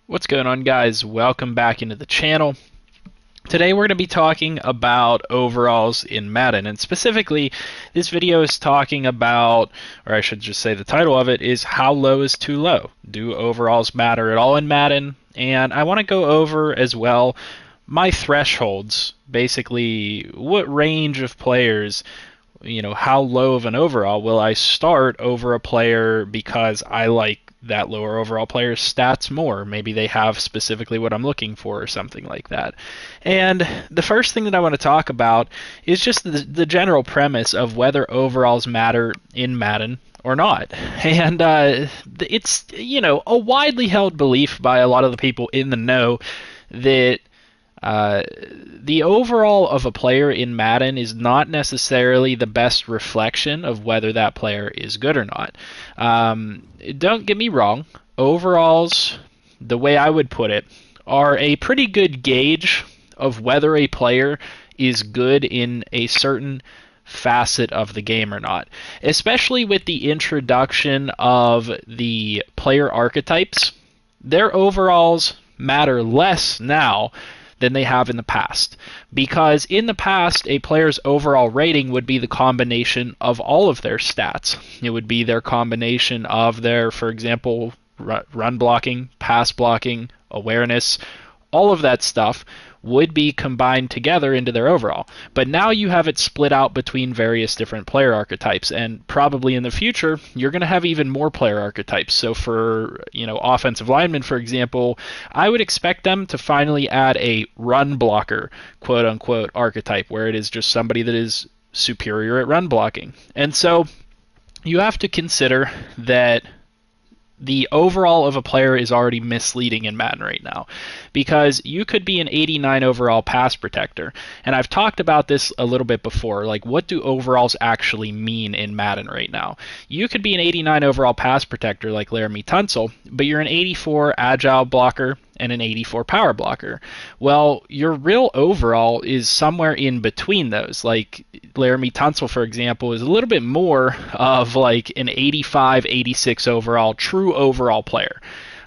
What's going on, guys? Welcome back into the channel. Today we're going to be talking about overalls in Madden, and specifically this video is talking about, or I should just say the title of it is How Low is Too Low? Do overalls matter at all in Madden? And I want to go over as well my thresholds, basically what range of players, how low of an overall will I start over a player because I like that lower overall player's stats more. Maybe they have specifically what I'm looking for or something like that. And the first thing that I want to talk about is just the general premise of whether overalls matter in Madden or not. And it's, a widely held belief by a lot of the people in the know that the overall of a player in Madden is not necessarily the best reflection of whether that player is good or not. Don't get me wrong, overalls, the way I would put it, are a pretty good gauge of whether a player is good in a certain facet of the game or not, especially with the introduction of the player archetypes. Their overalls matter less now than they have in the past. Because in the past, a player's overall rating would be the combination of all of their stats. It would be their combination of their, for example, run blocking, pass blocking, awareness, all of that stuff would be combined together into their overall. But now you have it split out between various different player archetypes, and probably in the future you're going to have even more player archetypes. So for, offensive linemen, for example, I would expect them to finally add a run blocker, quote unquote, archetype, where it is just somebody that is superior at run blocking. And so you have to consider that the overall of a player is already misleading in Madden right now, because you could be an 89 overall pass protector, and I've talked about this a little bit before, like what do overalls actually mean in Madden right now? You could be an 89 overall pass protector like Laramie Tunsil, but you're an 84 agile blocker and an 84 power blocker. Well, your real overall is somewhere in between those. Like Laramie Tunsil, for example, is a little bit more of like an 85, 86 overall, true overall player.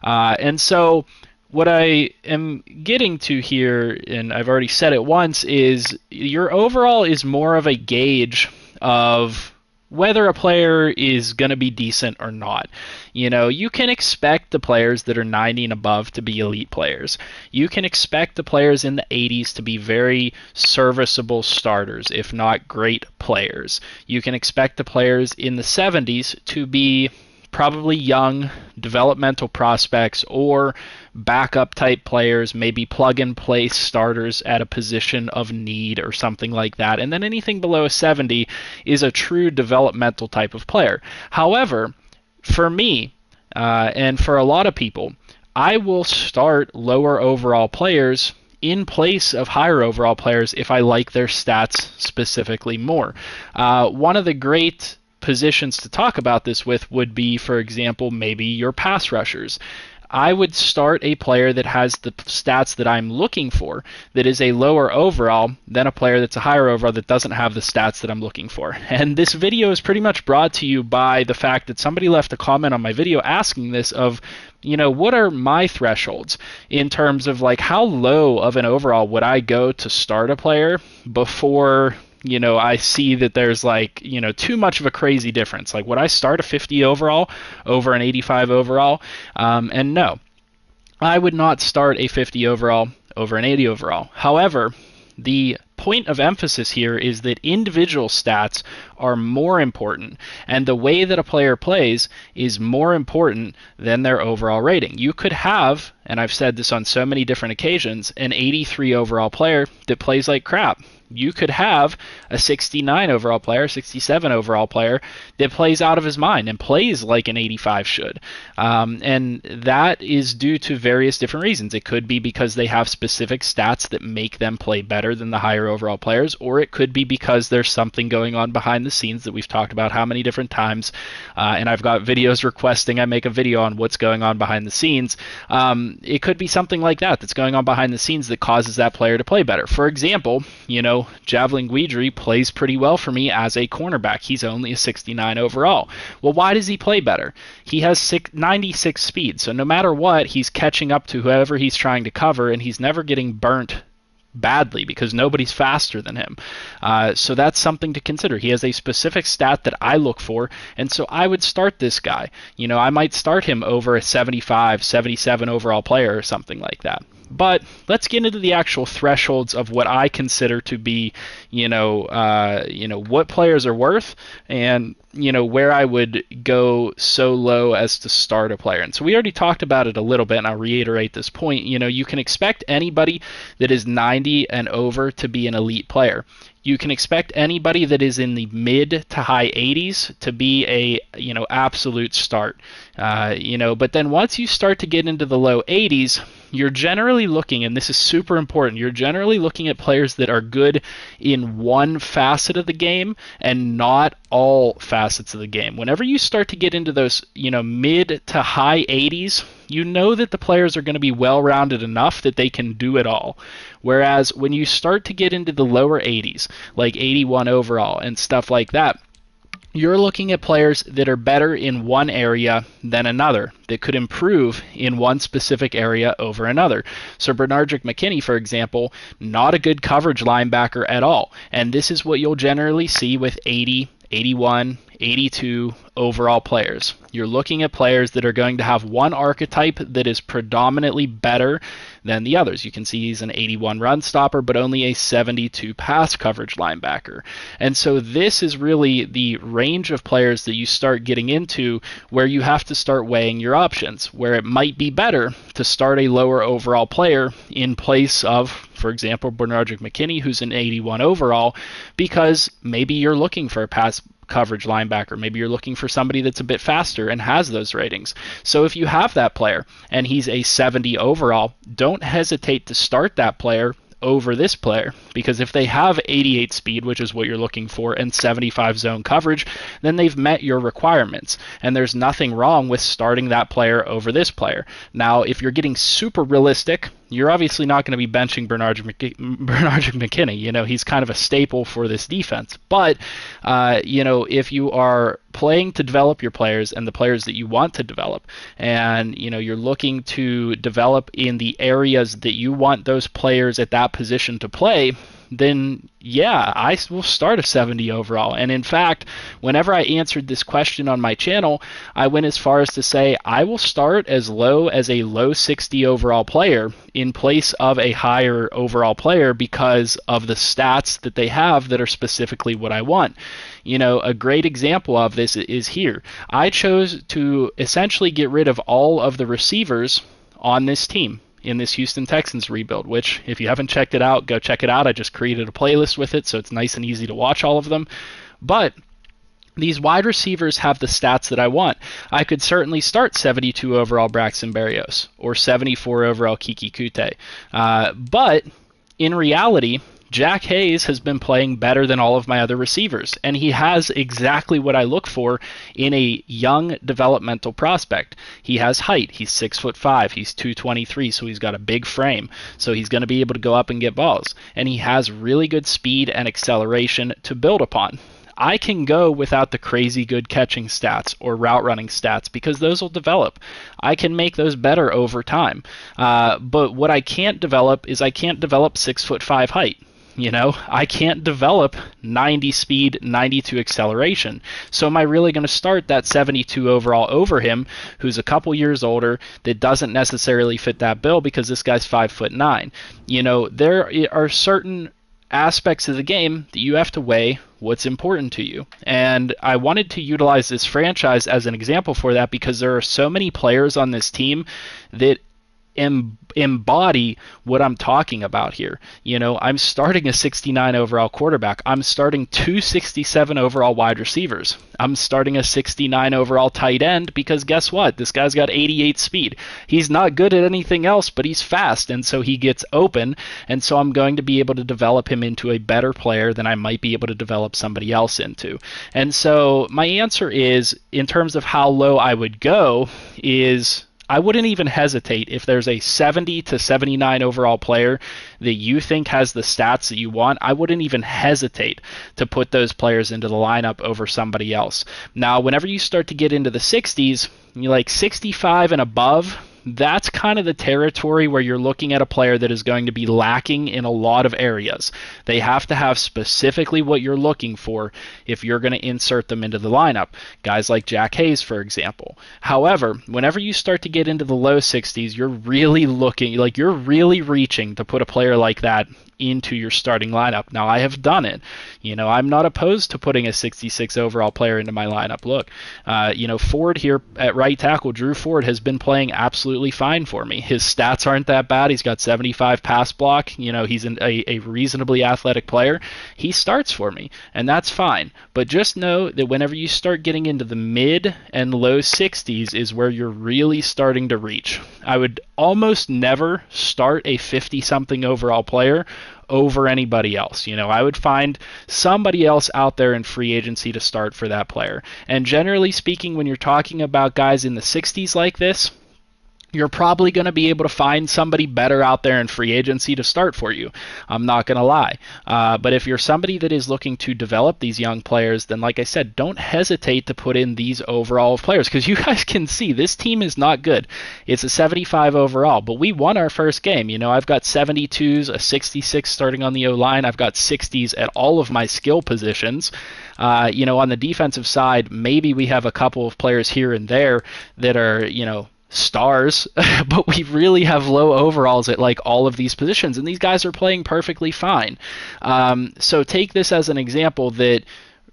And so what I am getting to here, and I've already said it once, is your overall is more of a gauge of whether a player is going to be decent or not. You can expect the players that are 90 and above to be elite players. You can expect the players in the 80s to be very serviceable starters, if not great players. You can expect the players in the 70s to be probably young developmental prospects or backup type players, maybe plug and play starters at a position of need or something like that. And then anything below a 70 is a true developmental type of player. However, for me, and for a lot of people, I will start lower overall players in place of higher overall players if I like their stats specifically more. One of the great positions to talk about this with would be, for example, maybe your pass rushers. I would start a player that has the stats that I'm looking for, that is a lower overall, than a player that's a higher overall that doesn't have the stats that I'm looking for. And this video is pretty much brought to you by the fact that somebody left a comment on my video asking this of, what are my thresholds in terms of like how low of an overall would I go to start a player before I see that there's too much of a crazy difference. Like, would I start a 50 overall over an 85 overall? And no, I would not start a 50 overall over an 80 overall. However, the point of emphasis here is that individual stats are more important, and the way that a player plays is more important than their overall rating. You could have, and I've said this on so many different occasions, an 83 overall player that plays like crap. You could have a 69 overall player, 67 overall player that plays out of his mind and plays like an 85 should. And that is due to various different reasons. It could be because they have specific stats that make them play better than the higher overall players, or it could be because there's something going on behind the scenes that we've talked about how many different times, and I've got videos requesting I make a video on what's going on behind the scenes. It could be something like that that's going on behind the scenes that causes that player to play better. For example, know, Javelin Guidry plays pretty well for me as a cornerback. He's only a 69 overall. Well, why does he play better? He has 96 speed, so no matter what, he's catching up to whoever he's trying to cover, and he's never getting burnt badly because nobody's faster than him. So that's something to consider. He has a specific stat that I look for, and so I would start this guy. You know, I might start him over a 75, 77 overall player or something like that. But let's get into the actual thresholds of what I consider to be, what players are worth, and where I would go so low as to start a player. And so we already talked about it a little bit, and I'll reiterate this point. You can expect anybody that is 90 and over to be an elite player. You can expect anybody that is in the mid to high 80s to be a absolute start. But then once you start to get into the low 80s, you're generally looking, and this is super important, you're generally looking at players that are good in one facet of the game and not all facets of the game. Whenever you start to get into those mid to high 80s, you know that the players are going to be well-rounded enough that they can do it all. Whereas when you start to get into the lower 80s, like 81 overall and stuff like that, you're looking at players that are better in one area than another, that could improve in one specific area over another. So Bernardrick McKinney, for example, not a good coverage linebacker at all. And this is what you'll generally see with 80, 81, 82 overall players. You're looking at players that are going to have one archetype that is predominantly better than the others. You can see he's an 81 run stopper, but only a 72 pass coverage linebacker. And so this is really the range of players that you start getting into where you have to start weighing your options, where it might be better to start a lower overall player in place of, for example, Bernardrick McKinney, who's an 81 overall, because maybe you're looking for a pass coverage linebacker. Maybe you're looking for somebody that's a bit faster and has those ratings. So if you have that player and he's a 70 overall, don't hesitate to start that player over this player, because if they have 88 speed, which is what you're looking for, and 75 zone coverage, then they've met your requirements, and there's nothing wrong with starting that player over this player. Now, if you're getting super realistic, you're obviously not going to be benching Bernardrick McKinney. He's kind of a staple for this defense. But, if you are playing to develop your players and the players that you want to develop, and, you're looking to develop in the areas that you want those players at that position to play, then yeah, I will start a 70 overall. And in fact, whenever I answered this question on my channel, I went as far as to say I will start as low as a low 60 overall player in place of a higher overall player because of the stats that they have that are specifically what I want. A great example of this is here. I chose to essentially get rid of all of the receivers on this team in this Houston Texans rebuild, which if you haven't checked it out, go check it out. I just created a playlist with it, so it's nice and easy to watch all of them. But these wide receivers have the stats that I want. I could certainly start 72 overall Braxton Berrios or 74 overall Kiki Kute. But in reality, Jack Hayes has been playing better than all of my other receivers, and he has exactly what I look for in a young developmental prospect. He has height. He's 6'5". He's 223, so he's got a big frame. So he's going to be able to go up and get balls, and he has really good speed and acceleration to build upon. I can go without the crazy good catching stats or route running stats because those will develop. I can make those better over time. But what I can't develop is I can't develop 6'5" height. I can't develop 90 speed, 92 acceleration. So am I really going to start that 72 overall over him, who's a couple years older, that doesn't necessarily fit that bill because this guy's 5'9"? There are certain aspects of the game that you have to weigh what's important to you. And I wanted to utilize this franchise as an example for that because there are so many players on this team that embody what I'm talking about here. I'm starting a 69 overall quarterback. I'm starting 267 overall wide receivers. I'm starting a 69 overall tight end because guess what? This guy's got 88 speed. He's not good at anything else, but he's fast, and so he gets open, and so I'm going to be able to develop him into a better player than I might be able to develop somebody else into. And so my answer is, in terms of how low I would go, is I wouldn't even hesitate if there's a 70 to 79 overall player that you think has the stats that you want. I wouldn't even hesitate to put those players into the lineup over somebody else. Now, whenever you start to get into the 60s, you like 65 and above, that's kind of the territory where you're looking at a player that is going to be lacking in a lot of areas. They have to have specifically what you're looking for if you're going to insert them into the lineup. Guys like Jack Hayes, for example. However, whenever you start to get into the low 60s, you're really looking, like you're really reaching to put a player like that into your starting lineup. Now, I have done it. I'm not opposed to putting a 66 overall player into my lineup. Look, Ford here at right tackle, Drew Ford, has been playing absolutely fine for me. His stats aren't that bad. He's got 75 pass block. He's a reasonably athletic player. He starts for me, and that's fine. But just know that whenever you start getting into the mid and low 60s is where you're really starting to reach. I would almost never start a 50-something overall player over anybody else. I would find somebody else out there in free agency to start for that player. And generally speaking, when you're talking about guys in the 60s like this, you're probably going to be able to find somebody better out there in free agency to start for you. I'm not going to lie. But if you're somebody that is looking to develop these young players, then like I said, don't hesitate to put in these overall players, because you guys can see this team is not good. It's a 75 overall, but we won our first game. I've got 72s, a 66 starting on the O-line. I've got 60s at all of my skill positions. On the defensive side, maybe we have a couple of players here and there that are, stars, but we really have low overalls at like all of these positions, and these guys are playing perfectly fine. So take this as an example that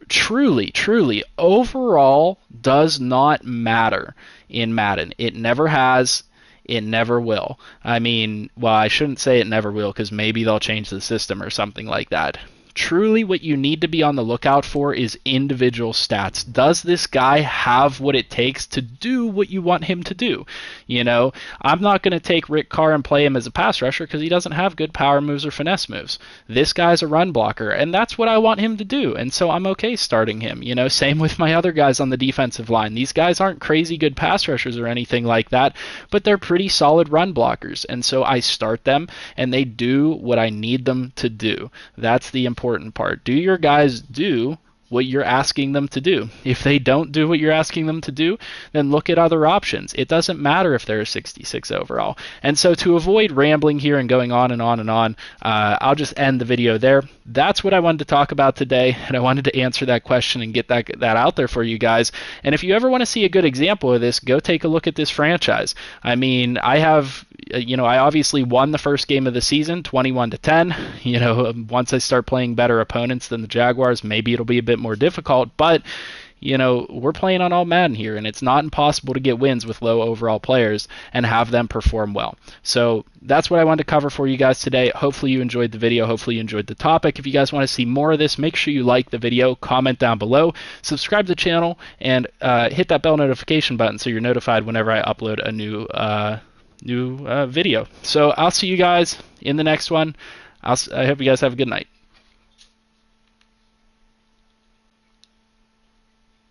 truly overall does not matter in Madden. It never has. It never will. I shouldn't say it never will, because maybe they'll change the system or something like that. Truly, what you need to be on the lookout for is individual stats. Does this guy have what it takes to do what you want him to do? I'm not going to take Rick Carr and play him as a pass rusher because he doesn't have good power moves or finesse moves. This guy's a run blocker, and that's what I want him to do, and so I'm okay starting him. Same with my other guys on the defensive line. These guys aren't crazy good pass rushers or anything like that, but they're pretty solid run blockers, and so I start them, and they do what I need them to do. That's the important part. Do your guys do what you're asking them to do? If they don't do what you're asking them to do, then look at other options. It doesn't matter if they're a 66 overall. And so to avoid rambling here and going on and on and on, I'll just end the video there. That's what I wanted to talk about today, and I wanted to answer that question and get that out there for you guys. And if you ever want to see a good example of this, go take a look at this franchise. I obviously won the first game of the season, 21-10. Once I start playing better opponents than the Jaguars, maybe it'll be a bit more difficult, but we're playing on all Madden here, and it's not impossible to get wins with low overall players and have them perform well. So that's what I wanted to cover for you guys today. Hopefully you enjoyed the video. Hopefully you enjoyed the topic. If you guys want to see more of this, make sure you like the video, comment down below, subscribe to the channel, and hit that bell notification button so you're notified whenever I upload a new video. So I'll see you guys in the next one. I hope you guys have a good night.